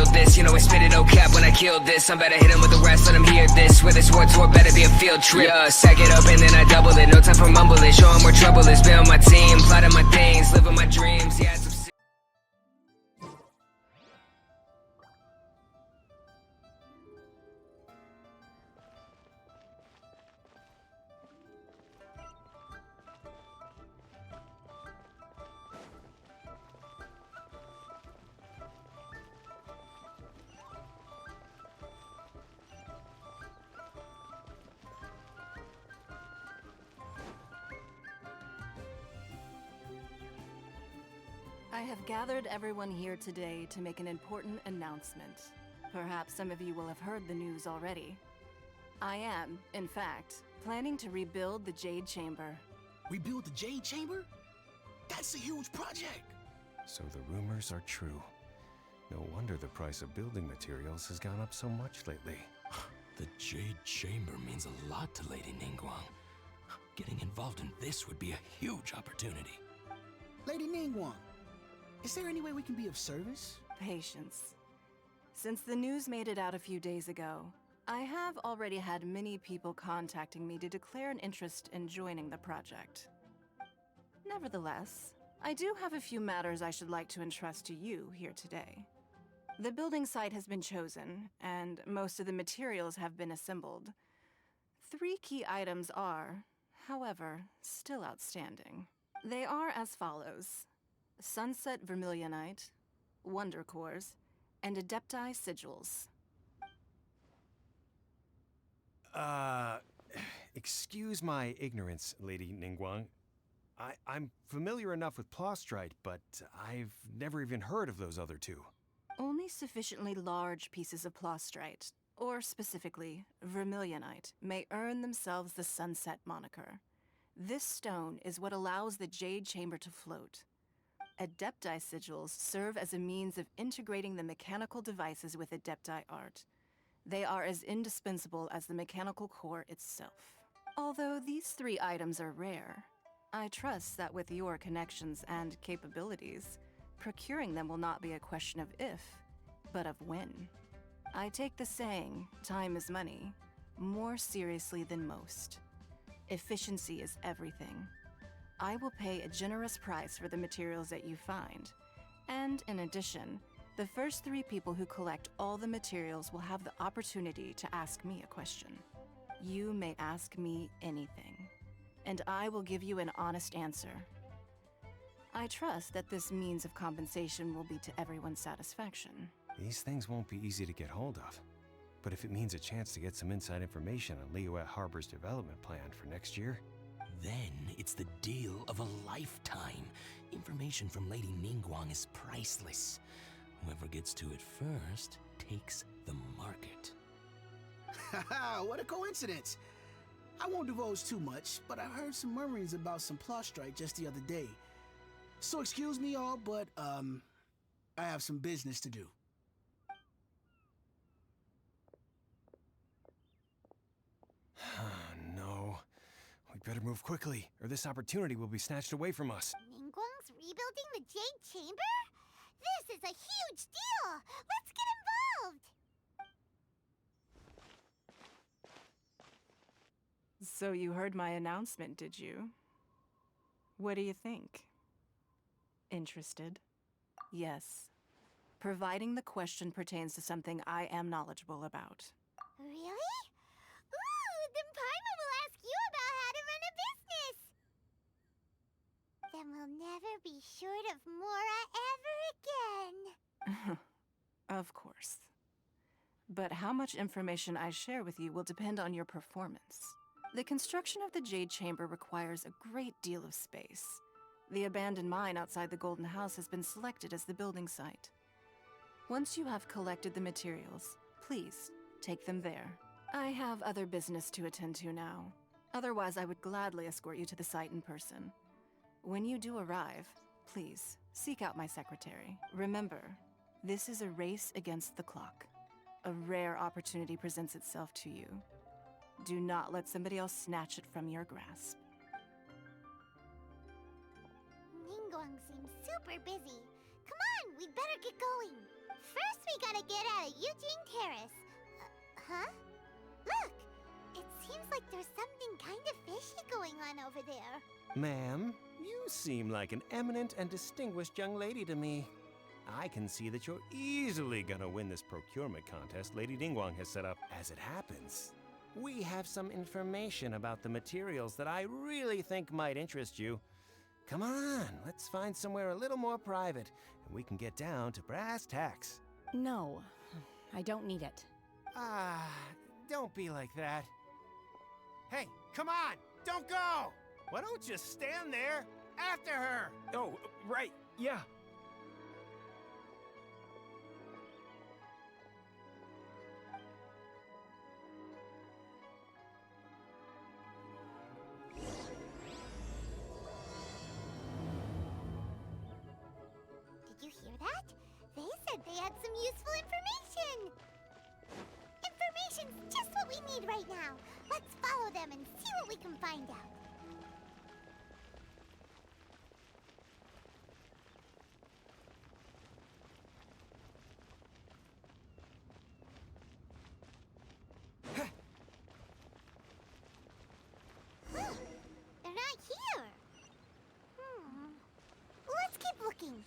feel this. You know I spit it, no cap when I kill this. I'm better hit him with the rest, let him hear this. Where this war tour better be a field trip. Yeah, sack it up and then I double it. No time for mumbling, show him where trouble is. Be on my team, plotting my things, living my dreams. Yeah, it's I have gathered everyone here today to make an important announcement. Perhaps some of you will have heard the news already. I am, in fact, planning to rebuild the Jade Chamber. Rebuild the Jade Chamber? That's a huge project! So the rumors are true. No wonder the price of building materials has gone up so much lately. The Jade Chamber means a lot to Lady Ningguang. Getting involved in this would be a huge opportunity. Lady Ningguang, is there any way we can be of service? Patience. Since the news made it out a few days ago, I have already had many people contacting me to declare an interest in joining the project. Nevertheless, I do have a few matters I should like to entrust to you here today. The building site has been chosen, and most of the materials have been assembled. 3 key items are, however, still outstanding. They are as follows: Sunset Vermilionite, Wonder Cores, and Adepti Sigils. Excuse my ignorance, Lady Ningguang. I'm familiar enough with Plostrite, but I've never even heard of those other 2. Only sufficiently large pieces of Plostrite, or specifically Vermilionite, may earn themselves the Sunset moniker. This stone is what allows the Jade Chamber to float. Adepti Sigils serve as a means of integrating the mechanical devices with Adepti art. They are as indispensable as the mechanical core itself. Although these 3 items are rare, I trust that with your connections and capabilities, procuring them will not be a question of if, but of when. I take the saying, time is money, more seriously than most. Efficiency is everything. I will pay a generous price for the materials that you find. And in addition, the first 3 people who collect all the materials will have the opportunity to ask me a question. You may ask me anything, and I will give you an honest answer. I trust that this means of compensation will be to everyone's satisfaction. These things won't be easy to get hold of. But if it means a chance to get some inside information on Liyue Harbor's development plan for next year, Then it's the deal of a lifetime. Information from Lady Ningguang is priceless. Whoever gets to it first takes the market. Haha, what a coincidence! I won't divulge too much, but I heard some murmurings about some Plostrite just the other day. So excuse me all, but I have some business to do. no. We better move quickly, or this opportunity will be snatched away from us. Ningguang's rebuilding the Jade Chamber? This is a huge deal! Let's get involved! So you heard my announcement, did you? What do you think? Interested? Yes. Providing the question pertains to something I am knowledgeable about. Really? Ooh, then Paimon will ask you about how to run a business! Then we'll never be short of Mora ever again! Of course. But how much information I share with you will depend on your performance. The construction of the Jade Chamber requires a great deal of space. The abandoned mine outside the Golden House has been selected as the building site. Once you have collected the materials, please take them there. I have other business to attend to now. Otherwise, I would gladly escort you to the site in person. When you do arrive, please seek out my secretary. Remember, this is a race against the clock. A rare opportunity presents itself to you. Do not let somebody else snatch it from your grasp. Ningguang seems super busy. Come on, we'd better get going. First, we gotta get out of Eugene Terrace. Huh? Look! It seems like there's something kind of fishy going on over there. Ma'am, you seem like an eminent and distinguished young lady to me. I can see that you're easily gonna win this procurement contest Lady Ningguang has set up. As it happens, we have some information about the materials that I really think might interest you. Come on, let's find somewhere a little more private, and we can get down to brass tacks. No, I don't need it. Ah, don't be like that. Hey, come on, don't go! Why don't you stand there after her? Oh, right, yeah. Did you hear that? They said they had some useful information. Information's just what we need right now. Let's follow them and see what we can find out. Huh, they're not here. Let's keep looking.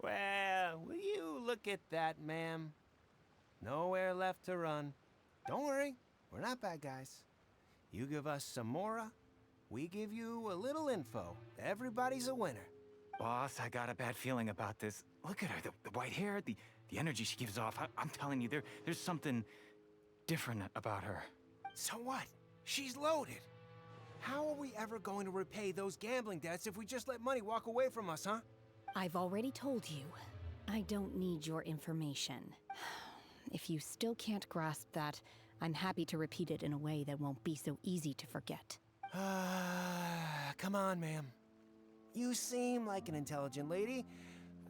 Well, will you look at that, ma'am? Nowhere left to run. Don't worry, we're not bad guys. You give us some mora, we give you a little info. Everybody's a winner. Boss, I got a bad feeling about this. Look at her, the white hair, the energy she gives off. I'm telling you, there's something different about her. So what? She's loaded. How are we ever going to repay those gambling debts if we just let money walk away from us, huh? I've already told you, I don't need your information. If you still can't grasp that, I'm happy to repeat it in a way that won't be so easy to forget. Come on, ma'am. You seem like an intelligent lady.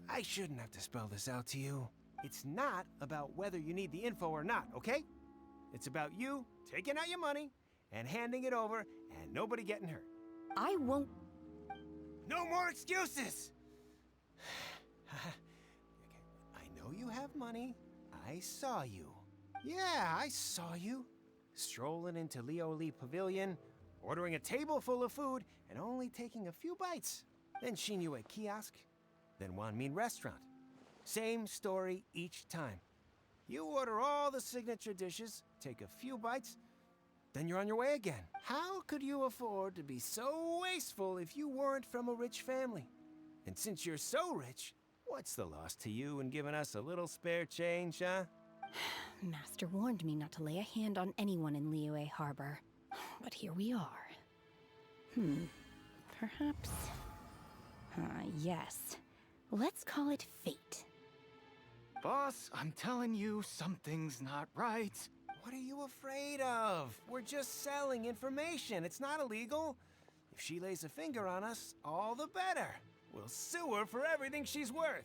I shouldn't have to spell this out to you. It's not about whether you need the info or not, okay? It's about you taking out your money and handing it over and nobody getting hurt. I won't. No more excuses! I know you have money. I saw you. Yeah, I saw you. Strolling into Leo Lee Pavilion, ordering a table full of food, and only taking a few bites. Then Shinyu kiosk, then Wanmin restaurant. Same story each time. You order all the signature dishes, take a few bites, then you're on your way again. How could you afford to be so wasteful if you weren't from a rich family? And since you're so rich, what's the loss to you in giving us a little spare change, huh? Master warned me not to lay a hand on anyone in Liyue Harbor. But here we are. Perhaps... yes. Let's call it fate. Boss, I'm telling you, something's not right. What are you afraid of? We're just selling information. It's not illegal. If she lays a finger on us, all the better. We'll sue her for everything she's worth.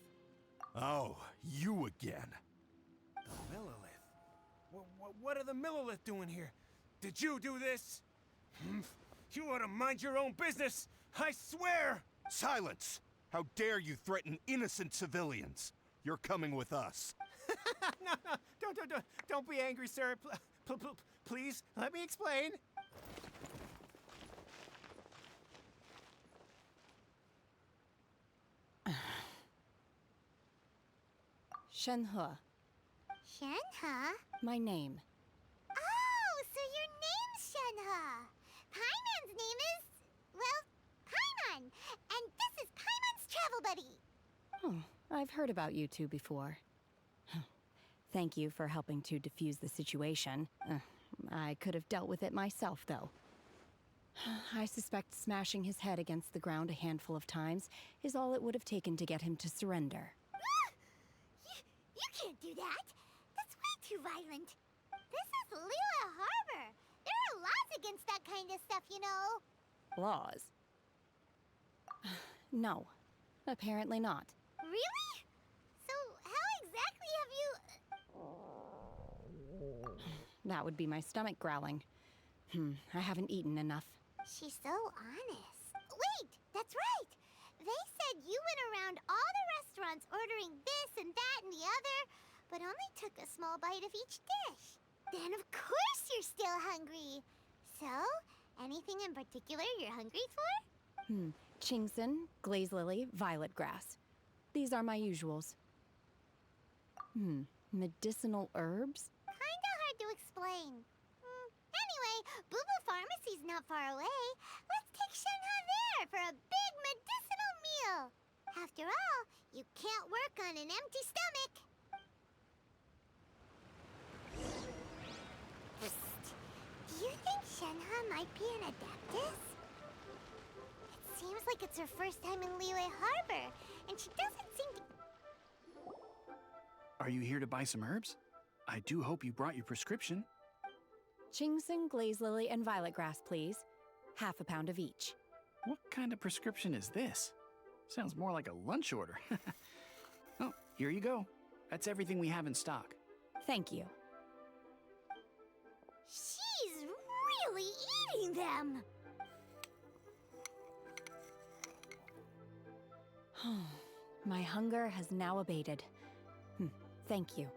Oh, you again. The Millilith. What are the Millilith doing here? Did you do this? You ought to mind your own business. I swear! Silence! How dare you threaten innocent civilians? You're coming with us. No, don't be angry, sir. Please, let me explain. Shenhe, Shenhe? my name. Oh, so your name's Shenhe. Paimon's name is, well, Paimon. And this is Paimon's travel buddy. Oh, I've heard about you two before. Thank you for helping to defuse the situation. I could have dealt with it myself, though. I suspect smashing his head against the ground a handful of times is all it would have taken to get him to surrender. You can't do that. That's way too violent. This is Liyue Harbor. There are laws against that kind of stuff, you know. Laws? No, apparently not. Really? That would be my stomach growling. I haven't eaten enough. She's so honest. Wait, that's right. They said you went around all the restaurants ordering this and that and the other, but only took a small bite of each dish. Then of course you're still hungry. So, anything in particular you're hungry for? Chingson, glaze lily, violet grass. These are my usuals. Medicinal herbs? Kinda hard to explain. Anyway, Boo Boo Pharmacy's not far away. Let's take Shenhe there for a big medicinal meal. After all, you can't work on an empty stomach. Psst. Do you think Shenhe might be an Adeptus? It seems like it's her first time in Liyue Harbor, and she doesn't seem to... Are you here to buy some herbs? I do hope you brought your prescription. Chingson, glaze lily, and violet grass, please. Half a pound of each. What kind of prescription is this? Sounds more like a lunch order. Oh, here you go. That's everything we have in stock. Thank you. She's really eating them! My hunger has now abated. Thank you.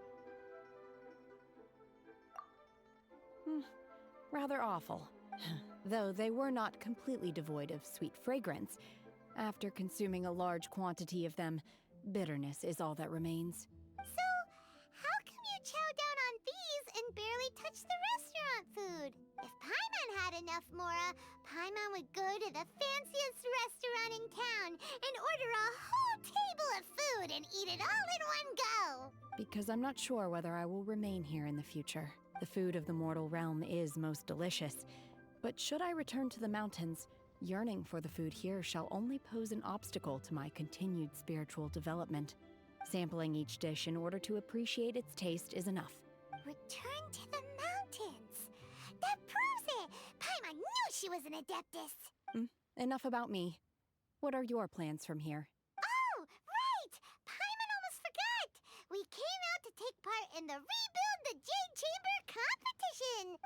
Rather awful. Though they were not completely devoid of sweet fragrance. After consuming a large quantity of them, bitterness is all that remains. So, how come you chow down on these and barely touch the restaurant food? If Paimon had enough Mora, Paimon would go to the fanciest restaurant in town and order a whole table of food and eat it all in one go! Because I'm not sure whether I will remain here in the future. The food of the mortal realm is most delicious. But should I return to the mountains, yearning for the food here shall only pose an obstacle to my continued spiritual development. Sampling each dish in order to appreciate its taste is enough. Return to the mountains! That proves it! Paimon knew she was an Adeptus! Enough about me. What are your plans from here? Oh, right! Paimon almost forgot! We came out to take part in the Rebuild the Jade Chamber competition!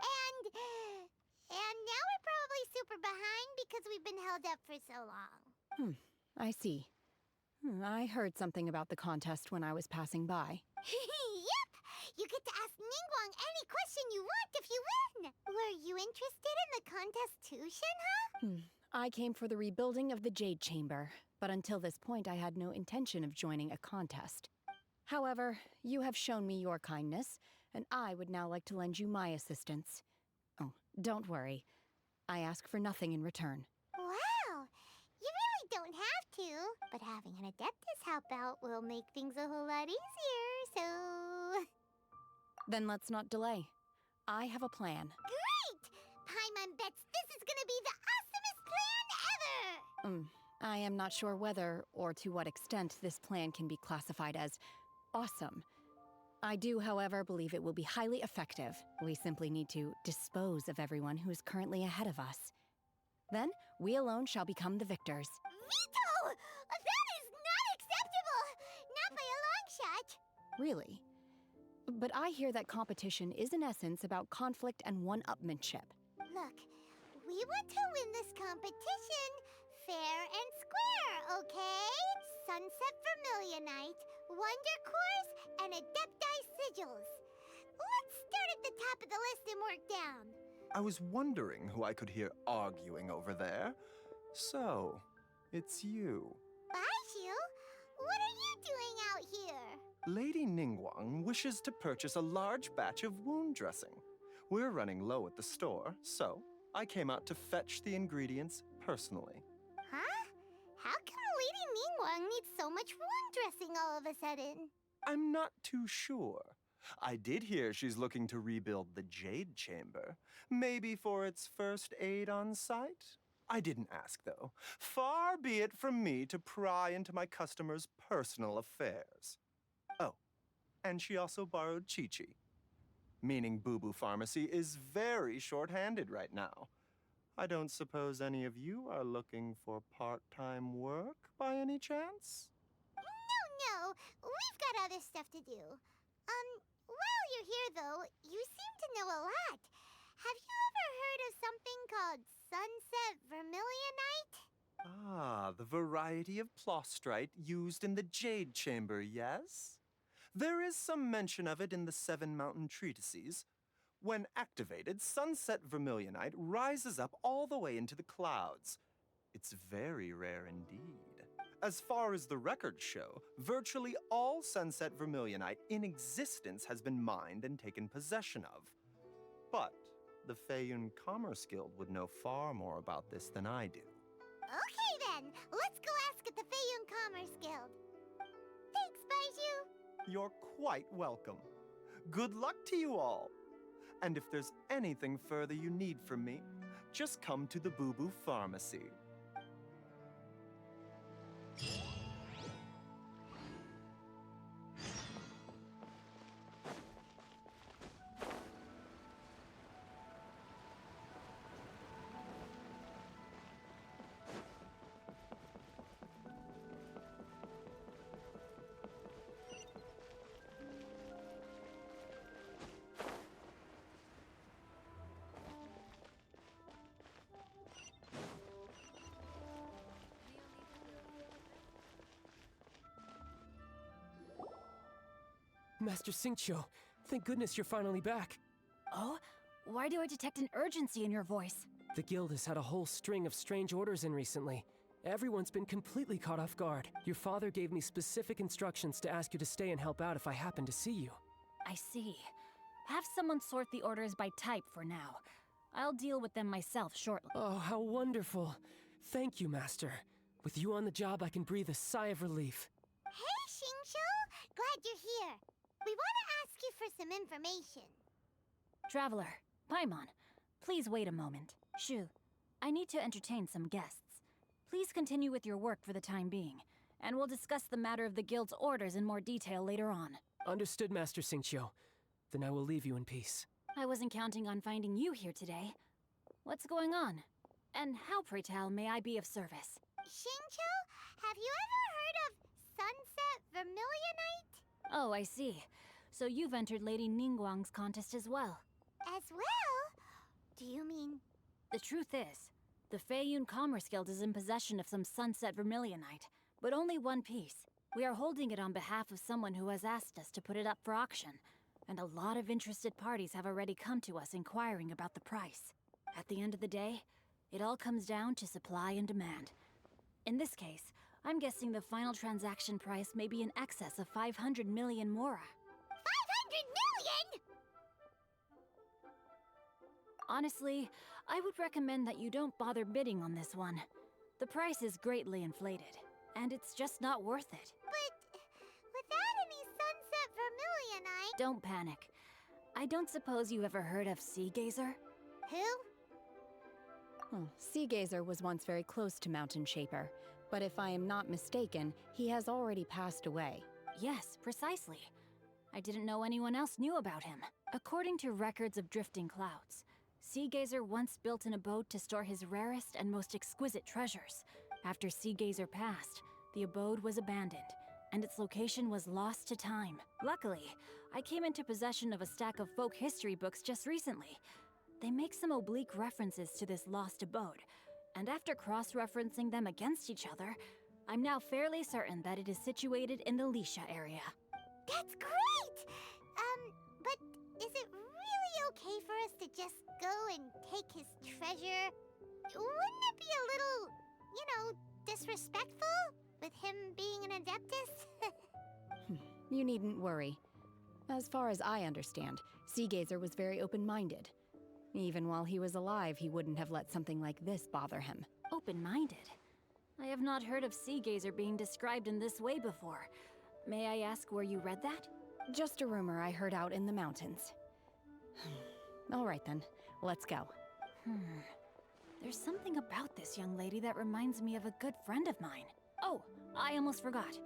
And now we're probably super behind because we've been held up for so long. I see. I heard something about the contest when I was passing by. Yep! You get to ask Ningguang any question you want if you win! Were you interested in the contest too, Shenhe? I came for the rebuilding of the Jade Chamber, but until this point I had no intention of joining a contest. However, you have shown me your kindness, and I would now like to lend you my assistance. Oh, don't worry. I ask for nothing in return. Wow! You really don't have to, but having an Adeptus help out will make things a whole lot easier, so... Then let's not delay. I have a plan. Great! Paimon bets this is gonna be the awesomest plan ever! I am not sure whether or to what extent this plan can be classified as awesome. I do, however, believe it will be highly effective. We simply need to dispose of everyone who is currently ahead of us. Then, we alone shall become the victors. Veto! That is not acceptable! Not by a long shot! Really? But I hear that competition is in essence about conflict and one-upmanship. Look, we want to win this competition fair and square, okay? Sunset Vermilionite, Wonder Cores, and Adepti Sigils. Let's start at the top of the list and work down. I was wondering who I could hear arguing over there. So, it's you. Baishu, what are you doing out here? Lady Ningguang wishes to purchase a large batch of wound dressing. We're running low at the store, so I came out to fetch the ingredients personally. Huh? How come Lady Ningguang needs so much wound dressing all of a sudden? I'm not too sure. I did hear she's looking to rebuild the Jade Chamber. Maybe for its first aid on site? I didn't ask, though. Far be it from me to pry into my customers' personal affairs. Oh, and she also borrowed Chi-Chi. Meaning Boo Boo Pharmacy is very short-handed right now. I don't suppose any of you are looking for part-time work by any chance? No, we've got other stuff to do. While you're here, though, you seem to know a lot. Have you ever heard of something called sunset vermilionite? Ah, the variety of plostrite used in the Jade Chamber, yes? There is some mention of it in the Seven Mountain Treatises. When activated, sunset vermilionite rises up all the way into the clouds. It's very rare indeed. As far as the records show, virtually all sunset vermilionite in existence has been mined and taken possession of. But the Feiyun Commerce Guild would know far more about this than I do. Okay, then. Let's go ask at the Feiyun Commerce Guild. Thanks, Baiju. You're quite welcome. Good luck to you all. And if there's anything further you need from me, just come to the Boo Boo Pharmacy. Master Xingqiu, thank goodness you're finally back. Oh? Why do I detect an urgency in your voice? The guild has had a whole string of strange orders in recently. Everyone's been completely caught off guard. Your father gave me specific instructions to ask you to stay and help out if I happen to see you. I see. Have someone sort the orders by type for now. I'll deal with them myself shortly. Oh, how wonderful. Thank you, Master. With you on the job, I can breathe a sigh of relief. Hey, Xingqiu. Glad you're here. We want to ask you for some information. Traveler, Paimon, please wait a moment. Shu, I need to entertain some guests. Please continue with your work for the time being, and we'll discuss the matter of the guild's orders in more detail later on. Understood, Master Xingqiu. Then I will leave you in peace. I wasn't counting on finding you here today. What's going on? And how, pray tell, may I be of service? Xingqiu, have you ever heard of sunset vermilionite? Oh, I see. So you've entered Lady Ningguang's contest as well. As well? Do you mean... The truth is, the Feiyun Commerce Guild is in possession of some sunset vermilionite, but only one piece. We are holding it on behalf of someone who has asked us to put it up for auction, and a lot of interested parties have already come to us inquiring about the price. At the end of the day, it all comes down to supply and demand. In this case, I'm guessing the final transaction price may be in excess of 500 million mora. 500 million?! Honestly, I would recommend that you don't bother bidding on this one. The price is greatly inflated, and it's just not worth it. But without any sunset vermilionite... Don't panic. I don't suppose you ever heard of Sea Gazer? Who? Oh, Sea Gazer was once very close to Mountain Shaper, but if I am not mistaken, he has already passed away. yes, precisely. I didn't know anyone else knew about him. According to records of drifting clouds, Sea Gazer once built an abode to store his rarest and most exquisite treasures. After Sea Gazer passed, the abode was abandoned, and its location was lost to time. Luckily, I came into possession of a stack of folk history books just recently. They make some oblique references to this lost abode, and after cross-referencing them against each other, I'm now fairly certain that it is situated in the Lisha area. That's great! But is it really okay for us to just go and take his treasure? Wouldn't it be a little, disrespectful? With him being an Adeptus? You needn't worry. As far as I understand, Sea Gazer was very open-minded. Even while he was alive, he wouldn't have let something like this bother him. Open-minded? I have not heard of Sea Gazer being described in this way before. May I ask where you read that? Just a rumor I heard out in the mountains. All right then, let's go. There's something about this young lady that reminds me of a good friend of mine. Oh, I almost forgot.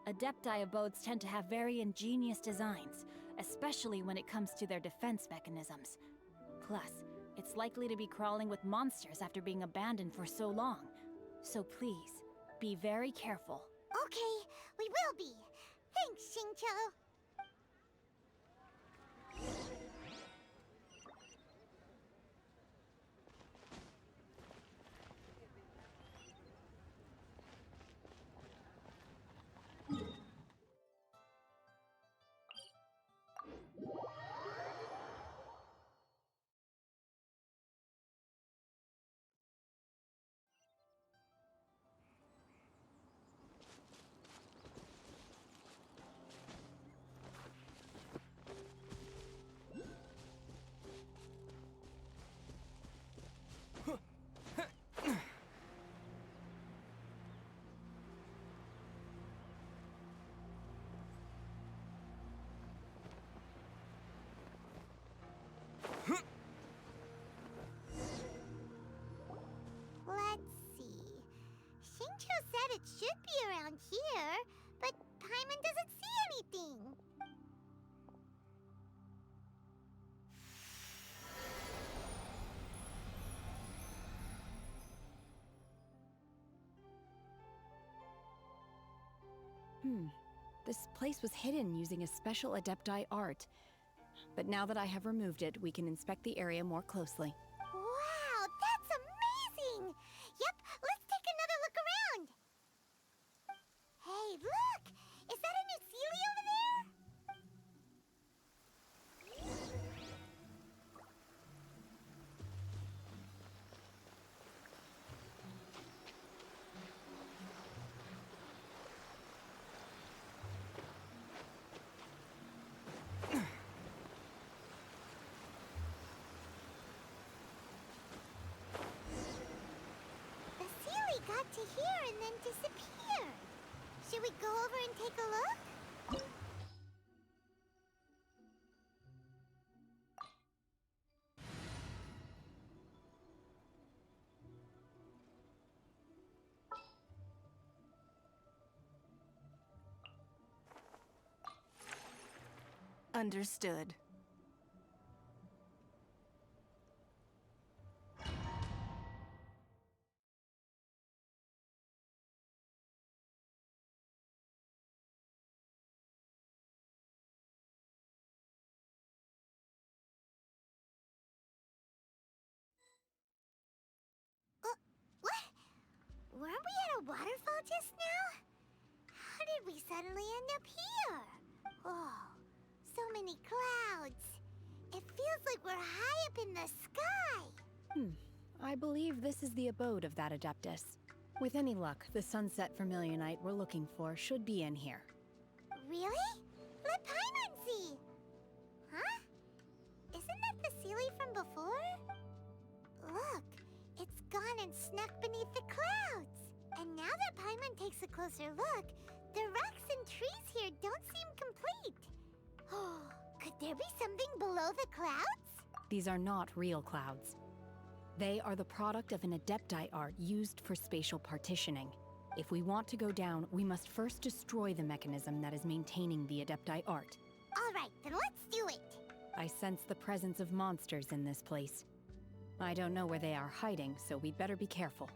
Adepti abodes tend to have very ingenious designs, especially when it comes to their defense mechanisms. Plus, it's likely to be crawling with monsters after being abandoned for so long. So please, be very careful. Okay, we will be. Thanks, Xingqiu. should be around here, but Paimon doesn't see anything. This place was hidden using a special Adepti art. But now that I have removed it, we can inspect the area more closely. Wow, that's amazing! Yep, let's take another look around. Hey, look! Is that a new Sealy over there? The Sealy got to here and then disappeared. Should we go over and take a look? Understood. What? Weren't we at a waterfall just now? How did we suddenly end up here? Oh, so many clouds. It feels like we're high up in the sky. I believe this is the abode of that Adeptus. With any luck, the Sunset Vermilionite we're looking for should be in here. Really? Let Paimon see. Huh? Isn't that the Sealy from before? Look, it's gone and snuck beneath the clouds. And now that Paimon takes a closer look, the rocks and trees here don't seem complete. Oh, could there be something below the clouds? These are not real clouds. They are the product of an Adepti art used for spatial partitioning. If we want to go down, we must first destroy the mechanism that is maintaining the Adepti art. All right, then let's do it. I sense the presence of monsters in this place. I don't know where they are hiding, so we'd better be careful.